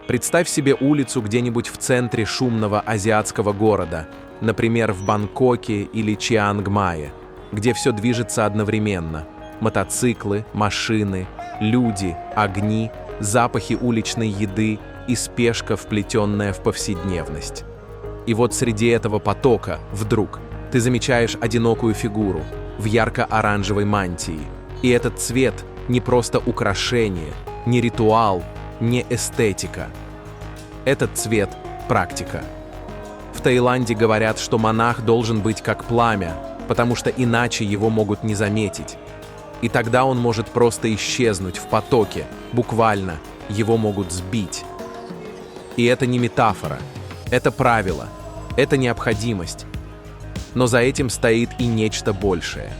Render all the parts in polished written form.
Представь себе улицу где-нибудь в центре шумного азиатского города, например, в Бангкоке или Чиангмае, где все движется одновременно. Мотоциклы, машины, люди, огни, запахи уличной еды и спешка, вплетенная в повседневность. И вот среди этого потока, вдруг, ты замечаешь одинокую фигуру в ярко-оранжевой мантии. И этот цвет не просто украшение, не ритуал, не эстетика. Этот цвет – практика. В Таиланде говорят, что монах должен быть как пламя, потому что иначе его могут не заметить. И тогда он может просто исчезнуть в потоке, буквально, его могут сбить. И это не метафора, это правило, это необходимость. Но за этим стоит и нечто большее.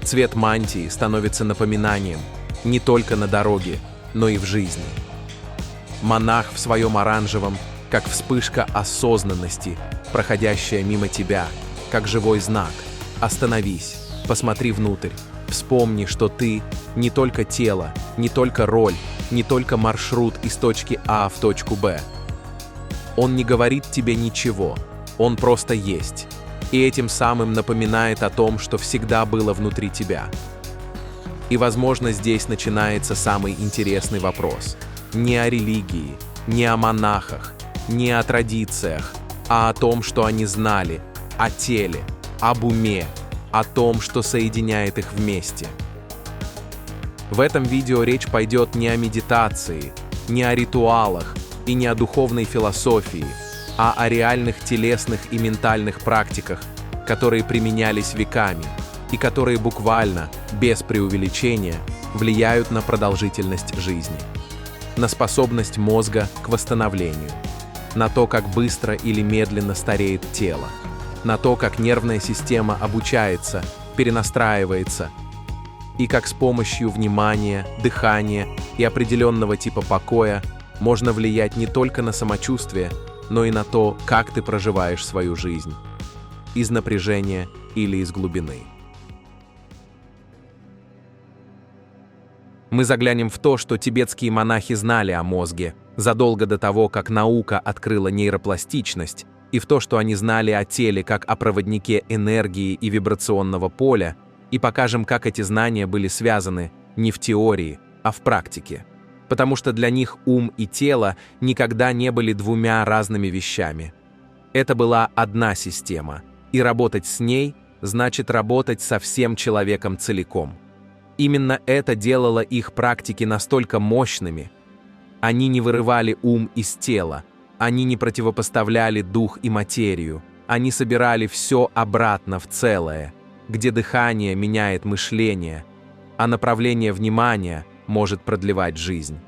Цвет мантии становится напоминанием не только на дороге, но и в жизни. Монах в своем оранжевом, как вспышка осознанности, проходящая мимо тебя, как живой знак. Остановись, посмотри внутрь, вспомни, что ты не только тело, не только роль, не только маршрут из точки А в точку Б. Он не говорит тебе ничего, он просто есть. И этим самым напоминает о том, что всегда было внутри тебя. И, возможно, здесь начинается самый интересный вопрос. Не о религии, не о монахах, не о традициях, а о том, что они знали, о теле, об уме, о том, что соединяет их вместе. В этом видео речь пойдет не о медитации, не о ритуалах и не о духовной философии, а о реальных телесных и ментальных практиках, которые применялись веками и которые буквально, без преувеличения, влияют на продолжительность жизни, на способность мозга к восстановлению, на то, как быстро или медленно стареет тело, на то, как нервная система обучается, перенастраивается, и как с помощью внимания, дыхания и определенного типа покоя можно влиять не только на самочувствие, но и на то, как ты проживаешь свою жизнь, из напряжения или из глубины. Мы заглянем в то, что тибетские монахи знали о мозге задолго до того, как наука открыла нейропластичность, и в то, что они знали о теле как о проводнике энергии и вибрационного поля, и покажем, как эти знания были связаны не в теории, а в практике. Потому что для них ум и тело никогда не были двумя разными вещами. Это была одна система, и работать с ней значит работать со всем человеком целиком. Именно это делало их практики настолько мощными. Они не вырывали ум из тела, они не противопоставляли дух и материю, они собирали все обратно в целое, где дыхание меняет мышление, а направление внимания может продлевать жизнь.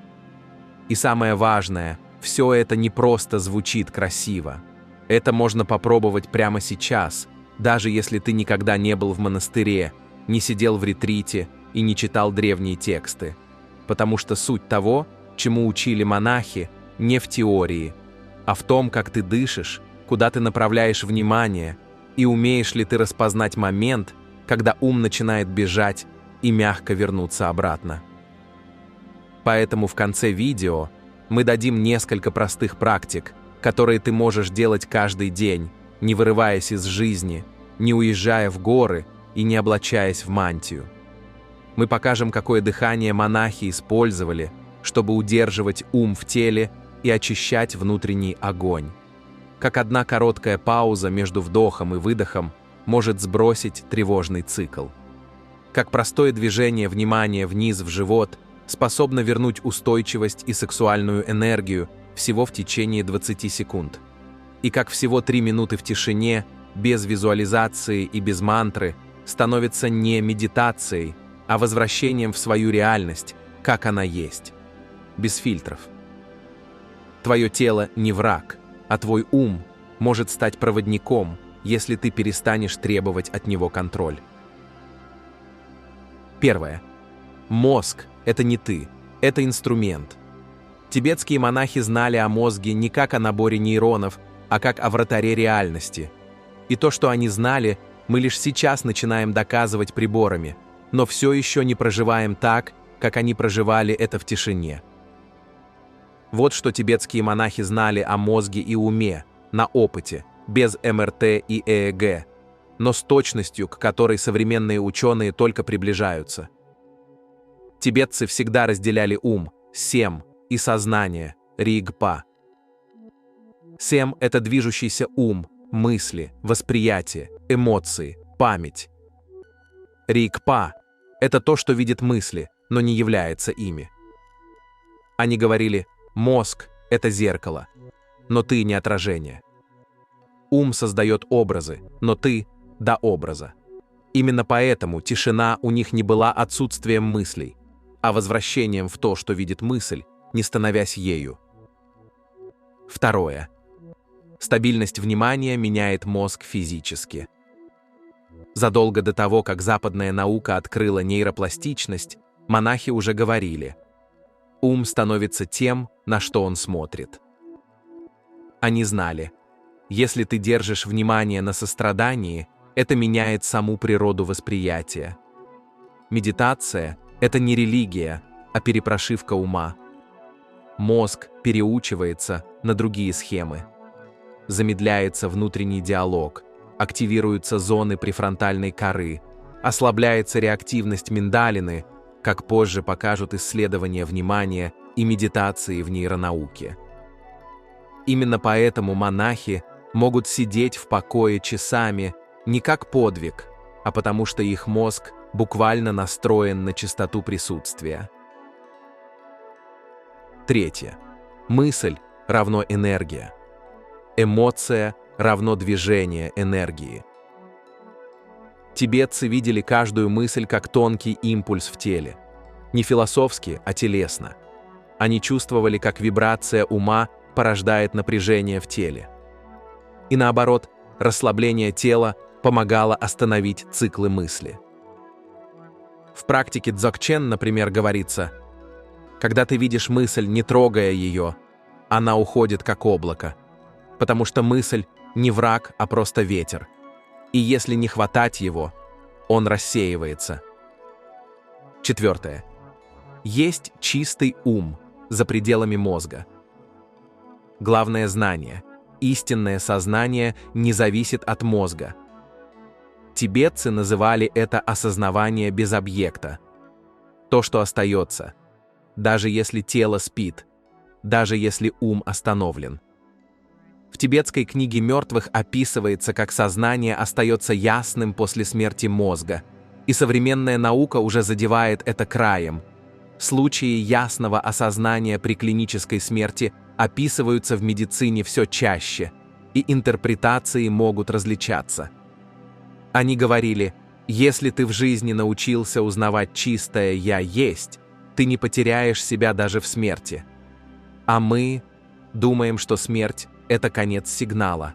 И самое важное, все это не просто звучит красиво. Это можно попробовать прямо сейчас, даже если ты никогда не был в монастыре, не сидел в ретрите и не читал древние тексты. Потому что суть того, чему учили монахи, не в теории, а в том, как ты дышишь, куда ты направляешь внимание, и умеешь ли ты распознать момент, когда ум начинает бежать и мягко вернуться обратно. Поэтому в конце видео мы дадим несколько простых практик, которые ты можешь делать каждый день, не вырываясь из жизни, не уезжая в горы и не облачаясь в мантию. Мы покажем, какое дыхание монахи использовали, чтобы удерживать ум в теле и очищать внутренний огонь. Как одна короткая пауза между вдохом и выдохом может сбросить тревожный цикл. Как простое движение внимания вниз в живот способно вернуть устойчивость и сексуальную энергию всего в течение 20 секунд. И как всего 3 минуты в тишине, без визуализации и без мантры, становится не медитацией, а возвращением в свою реальность, как она есть, без фильтров. Твое тело не враг, а твой ум может стать проводником, если ты перестанешь требовать от него контроль. Первое. Мозг – это не ты, это инструмент. Тибетские монахи знали о мозге не как о наборе нейронов, а как о вратаре реальности. И то, что они знали, мы лишь сейчас начинаем доказывать приборами, но все еще не проживаем так, как они проживали это в тишине. Вот что тибетские монахи знали о мозге и уме, на опыте, без МРТ и ЭЭГ, но с точностью, к которой современные ученые только приближаются. Тибетцы всегда разделяли ум, сем, и сознание, ригпа. Сем – это движущийся ум, мысли, восприятие, эмоции, память. Ригпа – это то, что видит мысли, но не является ими. Они говорили: мозг – это зеркало, но ты не отражение. Ум создает образы, но ты – до образа. Именно поэтому тишина у них не была отсутствием мыслей, а возвращением в то, что видит мысль, не становясь ею. Второе. Стабильность внимания меняет мозг физически. Задолго до того, как западная наука открыла нейропластичность, монахи уже говорили: ум становится тем, на что он смотрит. Они знали: если ты держишь внимание на сострадании, это меняет саму природу восприятия. Медитация – это не религия, а перепрошивка ума. Мозг переучивается на другие схемы. Замедляется внутренний диалог, активируются зоны префронтальной коры, ослабляется реактивность миндалины, как позже покажут исследования внимания и медитации в нейронауке. Именно поэтому монахи могут сидеть в покое часами не как подвиг, а потому что их мозг буквально настроен на частоту присутствия. Третье. Мысль равно энергия. Эмоция равно движение энергии. Тибетцы видели каждую мысль как тонкий импульс в теле. Не философски, а телесно. Они чувствовали, как вибрация ума порождает напряжение в теле. И наоборот, расслабление тела помогало остановить циклы мысли. В практике дзогчен, например, говорится: когда ты видишь мысль, не трогая ее, она уходит как облако, потому что мысль не враг, а просто ветер. И если не хватать его, он рассеивается. Четвертое. Есть чистый ум за пределами мозга. Главное знание – истинное сознание не зависит от мозга. Тибетцы называли это осознавание без объекта. То, что остается, даже если тело спит, даже если ум остановлен. В тибетской книге мертвых описывается, как сознание остается ясным после смерти мозга, и современная наука уже задевает это краем. Случаи ясного осознания при клинической смерти описываются в медицине все чаще, и интерпретации могут различаться. Они говорили: если ты в жизни научился узнавать чистое «я есть», ты не потеряешь себя даже в смерти. А мы думаем, что смерть – это конец сигнала.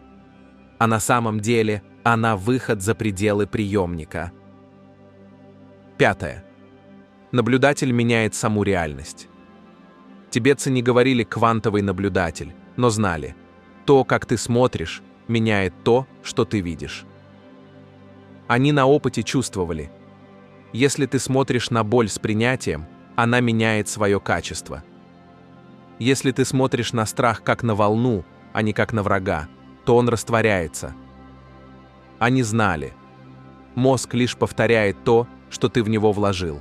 А на самом деле она выход за пределы приемника. Пятое. Наблюдатель меняет саму реальность. Тибетцы не говорили «квантовый наблюдатель», но знали: то, как ты смотришь, меняет то, что ты видишь. Они на опыте чувствовали: если ты смотришь на боль с принятием, она меняет свое качество. Если ты смотришь на страх как на волну, а не как на врага, то он растворяется. Они знали: мозг лишь повторяет то, что ты в него вложил.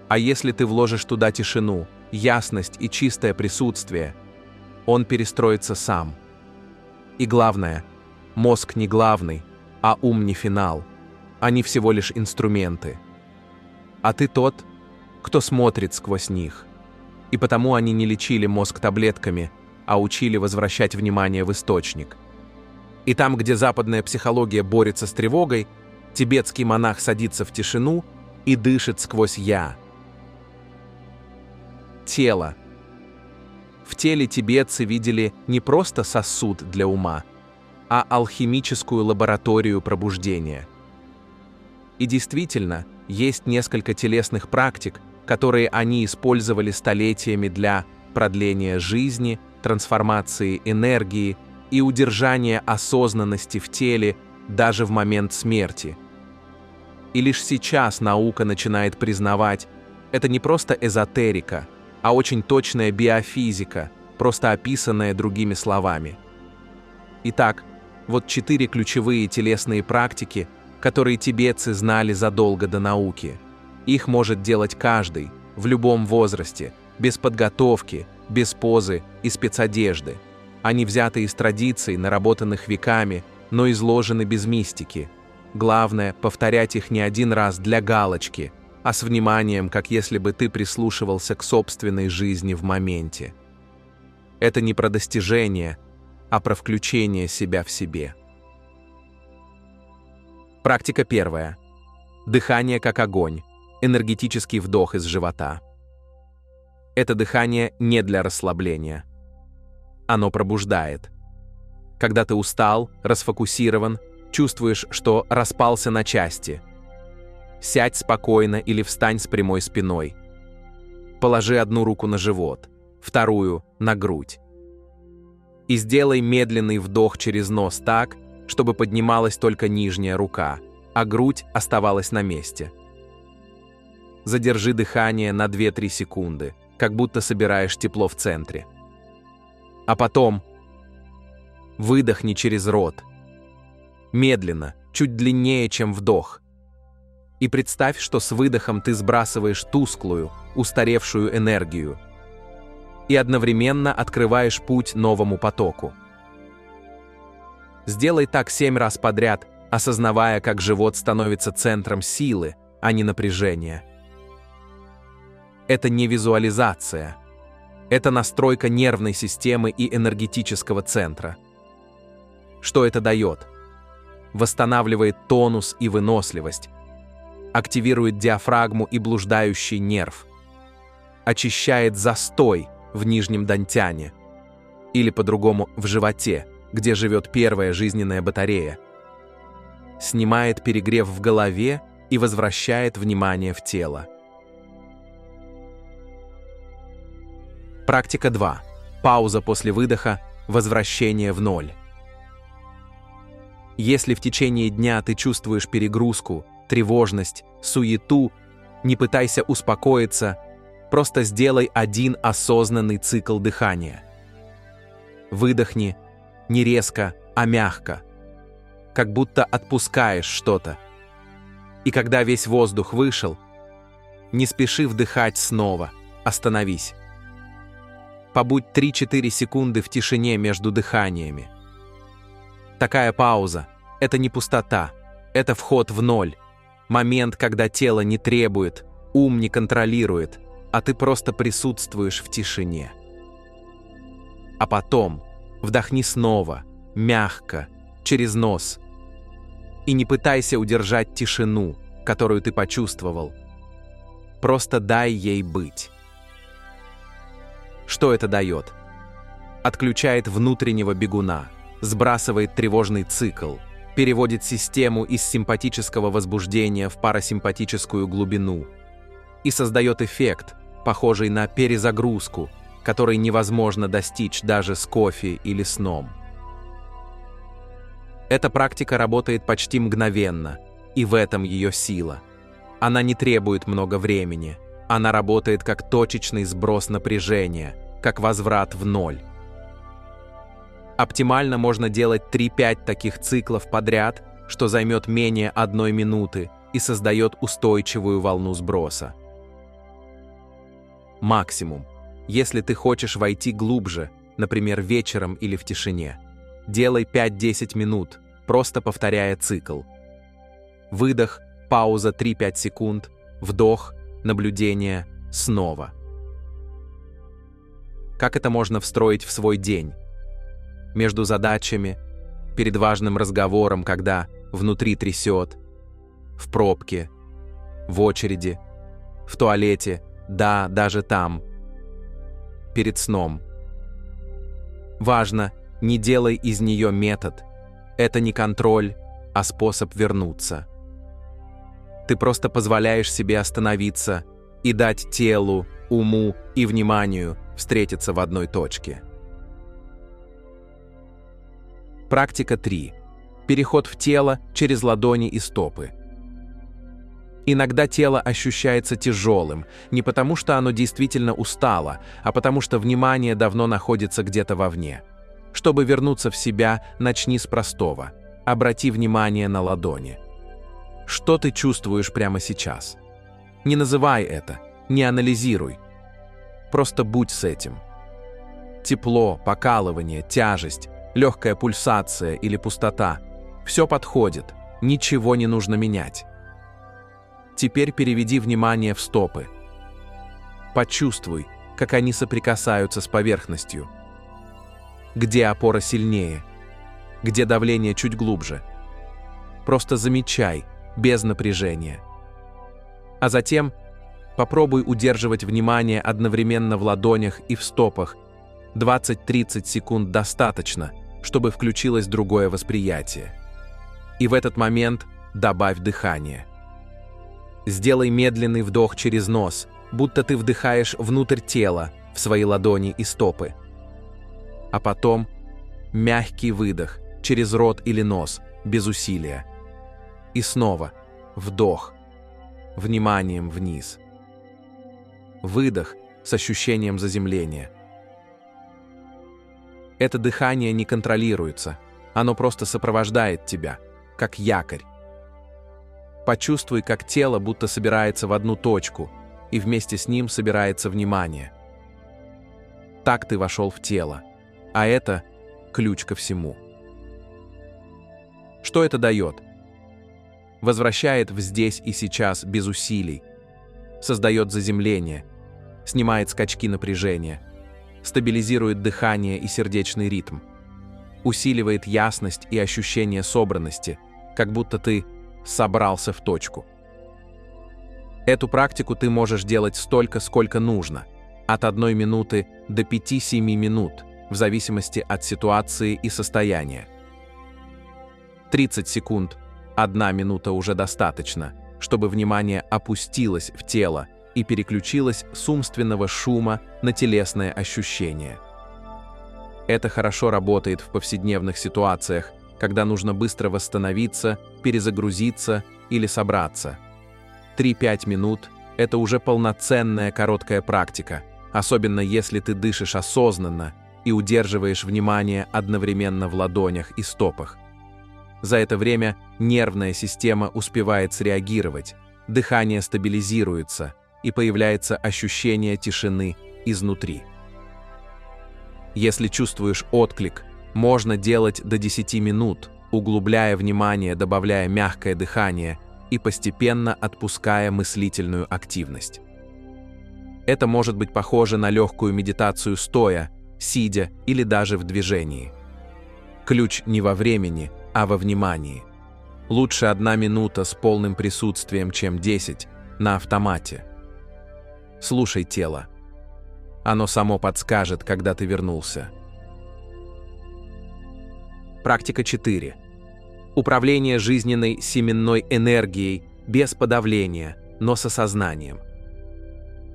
А если ты вложишь туда тишину, ясность и чистое присутствие, он перестроится сам. И главное, мозг не главный, а ум не финал. Они всего лишь инструменты. А ты тот, кто смотрит сквозь них. И потому они не лечили мозг таблетками, а учили возвращать внимание в источник. И там, где западная психология борется с тревогой, тибетский монах садится в тишину и дышит сквозь «я». Тело. В теле тибетцы видели не просто сосуд для ума, а алхимическую лабораторию пробуждения. И действительно, есть несколько телесных практик, которые они использовали столетиями для продления жизни, трансформации энергии и удержания осознанности в теле даже в момент смерти. И лишь сейчас наука начинает признавать, это не просто эзотерика, а очень точная биофизика, просто описанное другими словами. Итак, вот 4 ключевые телесные практики, которые тибетцы знали задолго до науки. Их может делать каждый, в любом возрасте, без подготовки, без позы и спецодежды. Они взяты из традиций, наработанных веками, но изложены без мистики. Главное — повторять их не один раз для галочки, а с вниманием, как если бы ты прислушивался к собственной жизни в моменте. Это не про достижение, а про включение себя в себе. Практика 1. Дыхание как огонь. Энергетический вдох из живота. Это дыхание не для расслабления. Оно пробуждает. Когда ты устал, расфокусирован, чувствуешь, что распался на части. Сядь спокойно или встань с прямой спиной. Положи одну руку на живот, вторую — на грудь. И сделай медленный вдох через нос так, чтобы поднималась только нижняя рука, а грудь оставалась на месте. Задержи дыхание на 2-3 секунды, как будто собираешь тепло в центре. А потом выдохни через рот. Медленно, чуть длиннее, чем вдох. И представь, что с выдохом ты сбрасываешь тусклую, устаревшую энергию и одновременно открываешь путь новому потоку. Сделай так 7 раз подряд, осознавая, как живот становится центром силы, а не напряжения. Это не визуализация. Это настройка нервной системы и энергетического центра. Что это дает? Восстанавливает тонус и выносливость, активирует диафрагму и блуждающий нерв, очищает застой в нижнем дантяне, или по-другому в животе, где живет первая жизненная батарея, снимает перегрев в голове и возвращает внимание в тело. Практика 2. Пауза после выдоха, возвращение в ноль. Если в течение дня ты чувствуешь перегрузку, тревожность, суету, не пытайся успокоиться, просто сделай один осознанный цикл дыхания. Выдохни не резко, а мягко, как будто отпускаешь что-то. И когда весь воздух вышел, не спеши вдыхать снова, остановись. Побудь 3-4 секунды в тишине между дыханиями. Такая пауза — это не пустота, это вход в ноль, момент, когда тело не требует, ум не контролирует, а ты просто присутствуешь в тишине. А потом вдохни снова, мягко, через нос. И не пытайся удержать тишину, которую ты почувствовал. Просто дай ей быть. Что это дает? Отключает внутреннего бегуна, сбрасывает тревожный цикл, переводит систему из симпатического возбуждения в парасимпатическую глубину и создает эффект, похожий на перезагрузку, который невозможно достичь даже с кофе или сном. Эта практика работает почти мгновенно, и в этом ее сила. Она не требует много времени, она работает как точечный сброс напряжения, как возврат в ноль. Оптимально можно делать 3-5 таких циклов подряд, что займет менее 1 минуты и создает устойчивую волну сброса. Максимум, если ты хочешь войти глубже, например, вечером или в тишине, делай 5-10 минут, просто повторяя цикл. Выдох, пауза 3-5 секунд, вдох, наблюдение, снова. Как это можно встроить в свой день? Между задачами, перед важным разговором, когда внутри трясет, в пробке, в очереди, в туалете, да, даже там, перед сном. Важно, не делай из нее метод. Это не контроль, а способ вернуться. Ты просто позволяешь себе остановиться и дать телу, уму и вниманию встретиться в одной точке. Практика 3. Переход в тело через ладони и стопы. Иногда тело ощущается тяжелым, не потому что оно действительно устало, а потому что внимание давно находится где-то вовне. Чтобы вернуться в себя, начни с простого. Обрати внимание на ладони. Что ты чувствуешь прямо сейчас? Не называй это, не анализируй. Просто будь с этим. Тепло, покалывание, тяжесть, легкая пульсация или пустота – все подходит, ничего не нужно менять. Теперь переведи внимание в стопы. Почувствуй, как они соприкасаются с поверхностью. Где опора сильнее? Где давление чуть глубже? Просто замечай, без напряжения. А затем попробуй удерживать внимание одновременно в ладонях и в стопах. 20-30 секунд достаточно, чтобы включилось другое восприятие. И в этот момент добавь дыхание. Сделай медленный вдох через нос, будто ты вдыхаешь внутрь тела, в свои ладони и стопы. А потом мягкий выдох через рот или нос, без усилия. И снова вдох, вниманием вниз. Выдох с ощущением заземления. Это дыхание не контролируется, оно просто сопровождает тебя, как якорь. Почувствуй, как тело будто собирается в одну точку, и вместе с ним собирается внимание. Так ты вошел в тело, а это ключ ко всему. Что это дает? Возвращает в здесь и сейчас без усилий, создает заземление, снимает скачки напряжения, стабилизирует дыхание и сердечный ритм, усиливает ясность и ощущение собранности, как будто ты собрался в точку. Эту практику ты можешь делать столько, сколько нужно, от 1 минуты до 5-7 минут, в зависимости от ситуации и состояния. 30 секунд, 1 минута уже достаточно, чтобы внимание опустилось в тело и переключилось с умственного шума на телесное ощущение. Это хорошо работает в повседневных ситуациях, когда нужно быстро восстановиться, перезагрузиться или собраться. 3-5 минут – это уже полноценная короткая практика, особенно если ты дышишь осознанно и удерживаешь внимание одновременно в ладонях и стопах. За это время нервная система успевает среагировать, дыхание стабилизируется и появляется ощущение тишины изнутри. Если чувствуешь отклик, можно делать до 10 минут, углубляя внимание, добавляя мягкое дыхание и постепенно отпуская мыслительную активность. Это может быть похоже на легкую медитацию стоя, сидя или даже в движении. Ключ не во времени, а во внимании. Лучше 1 минута с полным присутствием, чем 10 на автомате. Слушай тело. Оно само подскажет, когда ты вернулся. Практика 4. Управление жизненной семенной энергией без подавления, но с осознанием.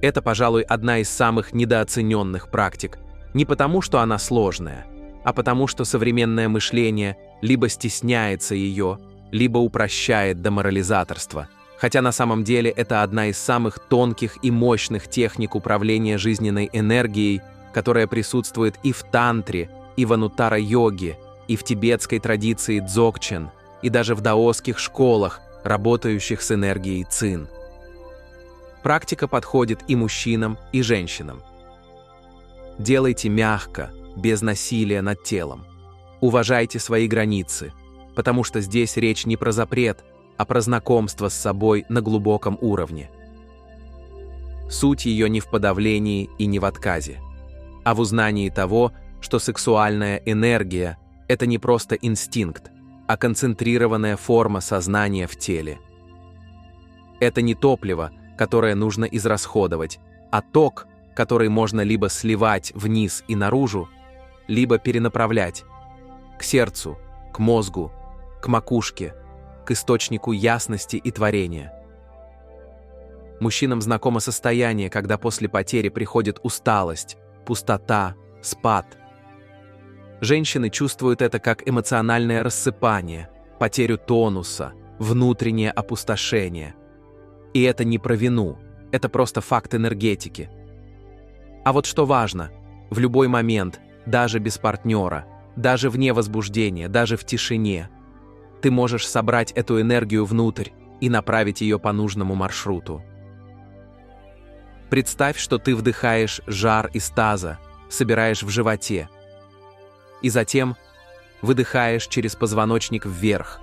Это, пожалуй, одна из самых недооцененных практик, не потому, что она сложная, а потому, что современное мышление либо стесняется ее, либо упрощает до морализаторства, хотя на самом деле это одна из самых тонких и мощных техник управления жизненной энергией, которая присутствует и в тантре, и в ануттара-йоге, и в тибетской традиции дзогчен, и даже в даосских школах, работающих с энергией цин. Практика подходит и мужчинам, и женщинам. Делайте мягко, без насилия над телом. Уважайте свои границы, потому что здесь речь не про запрет, а про знакомство с собой на глубоком уровне. Суть ее не в подавлении и не в отказе, а в узнании того, что сексуальная энергия – это не просто инстинкт, а концентрированная форма сознания в теле. Это не топливо, которое нужно израсходовать, а ток, который можно либо сливать вниз и наружу, либо перенаправлять к сердцу, к мозгу, к макушке, к источнику ясности и творения. Мужчинам знакомо состояние, когда после потери приходит усталость, пустота, спад. Женщины чувствуют это как эмоциональное рассыпание, потерю тонуса, внутреннее опустошение. И это не про вину, это просто факт энергетики. А вот что важно, в любой момент, даже без партнера, даже вне возбуждения, даже в тишине, ты можешь собрать эту энергию внутрь и направить ее по нужному маршруту. Представь, что ты вдыхаешь жар из таза, собираешь в животе, и затем выдыхаешь через позвоночник вверх,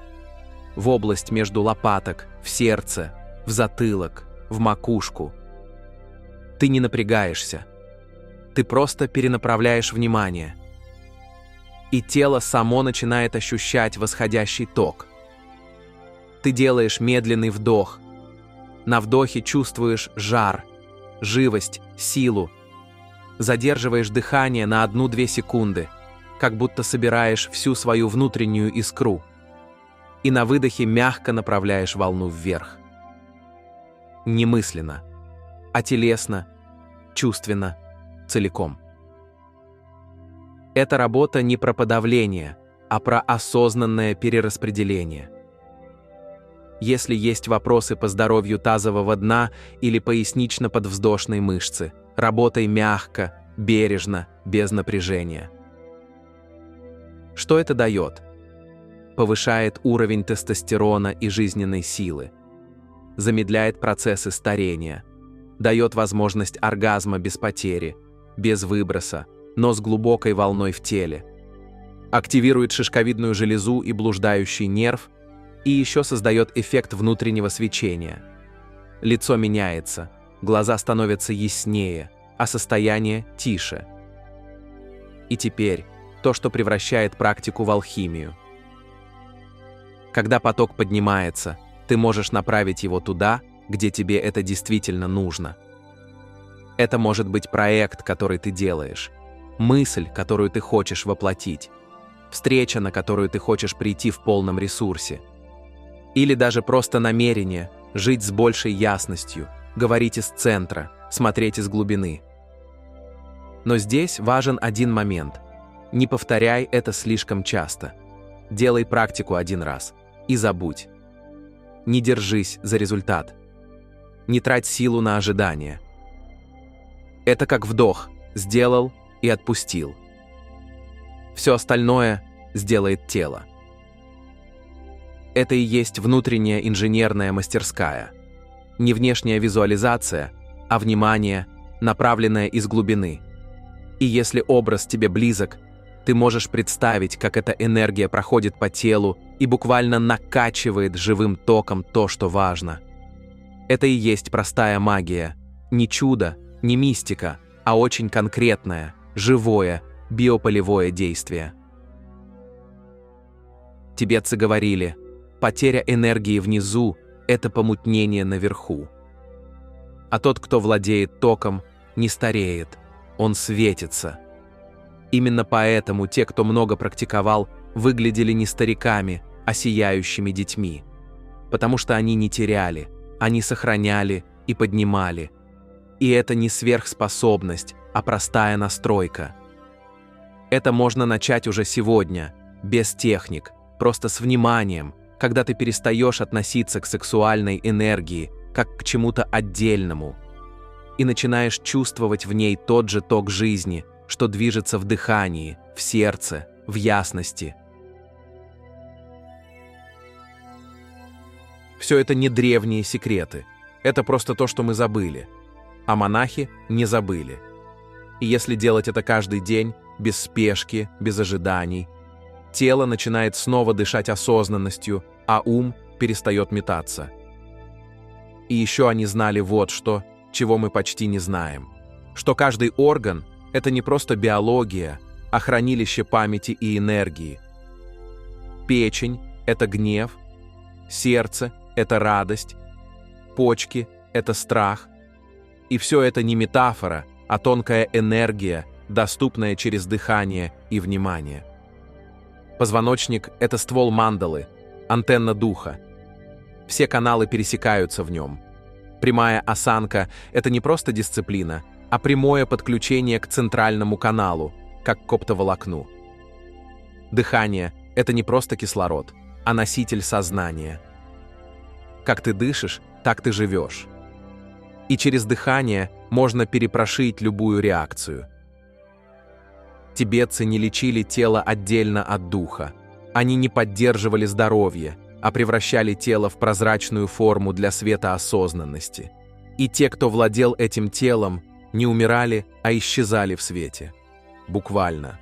в область между лопаток, в сердце, в затылок, в макушку. Ты не напрягаешься, ты просто перенаправляешь внимание. И тело само начинает ощущать восходящий ток. Ты делаешь медленный вдох. На вдохе чувствуешь жар, живость, силу. Задерживаешь дыхание на 1-2 секунды, как будто собираешь всю свою внутреннюю искру. И на выдохе мягко направляешь волну вверх. Не мысленно, а телесно, чувственно, целиком. Эта работа не про подавление, а про осознанное перераспределение. Если есть вопросы по здоровью тазового дна или пояснично-подвздошной мышцы, работай мягко, бережно, без напряжения. Что это дает? Повышает уровень тестостерона и жизненной силы, замедляет процессы старения, дает возможность оргазма без потери, без выброса, но с глубокой волной в теле, активирует шишковидную железу и блуждающий нерв, и еще создает эффект внутреннего свечения. Лицо меняется, глаза становятся яснее, а состояние тише. И теперь то, что превращает практику в алхимию. Когда поток поднимается, ты можешь направить его туда, где тебе это действительно нужно. Это может быть проект, который ты делаешь, мысль, которую ты хочешь воплотить, встреча, на которую ты хочешь прийти в полном ресурсе. Или даже просто намерение жить с большей ясностью, говорить из центра, смотреть из глубины. Но здесь важен один момент. Не повторяй это слишком часто. Делай практику 1 раз и забудь. Не держись за результат. Не трать силу на ожидание. Это как вдох, сделал и отпустил. Все остальное сделает тело. Это и есть внутренняя инженерная мастерская. Не внешняя визуализация, а внимание, направленное из глубины. И если образ тебе близок, ты можешь представить, как эта энергия проходит по телу и буквально накачивает живым током то, что важно. Это и есть простая магия. Не чудо, не мистика, а очень конкретное, живое, биополевое действие. Тибетцы говорили: потеря энергии внизу – это помутнение наверху. А тот, кто владеет током, не стареет, он светится. Именно поэтому те, кто много практиковал, выглядели не стариками, а сияющими детьми. Потому что они не теряли, они сохраняли и поднимали. И это не сверхспособность, а простая настройка. Это можно начать уже сегодня, без техник, просто с вниманием, когда ты перестаешь относиться к сексуальной энергии как к чему-то отдельному и начинаешь чувствовать в ней тот же ток жизни, что движется в дыхании, в сердце, в ясности. Все это не древние секреты, это просто то, что мы забыли, а монахи не забыли. И если делать это каждый день, без спешки, без ожиданий, тело начинает снова дышать осознанностью, а ум перестает метаться. И еще они знали вот что, чего мы почти не знаем, что каждый орган – это не просто биология, а хранилище памяти и энергии. Печень – это гнев, сердце – это радость, почки – это страх. И все это не метафора, а тонкая энергия, доступная через дыхание и внимание. Позвоночник – это ствол мандалы, антенна духа. Все каналы пересекаются в нем. Прямая осанка – это не просто дисциплина, а прямое подключение к центральному каналу, как к оптоволокну. Дыхание – это не просто кислород, а носитель сознания. Как ты дышишь, так ты живешь. И через дыхание можно перепрошить любую реакцию. Тибетцы не лечили тело отдельно от духа. Они не поддерживали здоровье, а превращали тело в прозрачную форму для света осознанности. И те, кто владел этим телом, не умирали, а исчезали в свете. Буквально.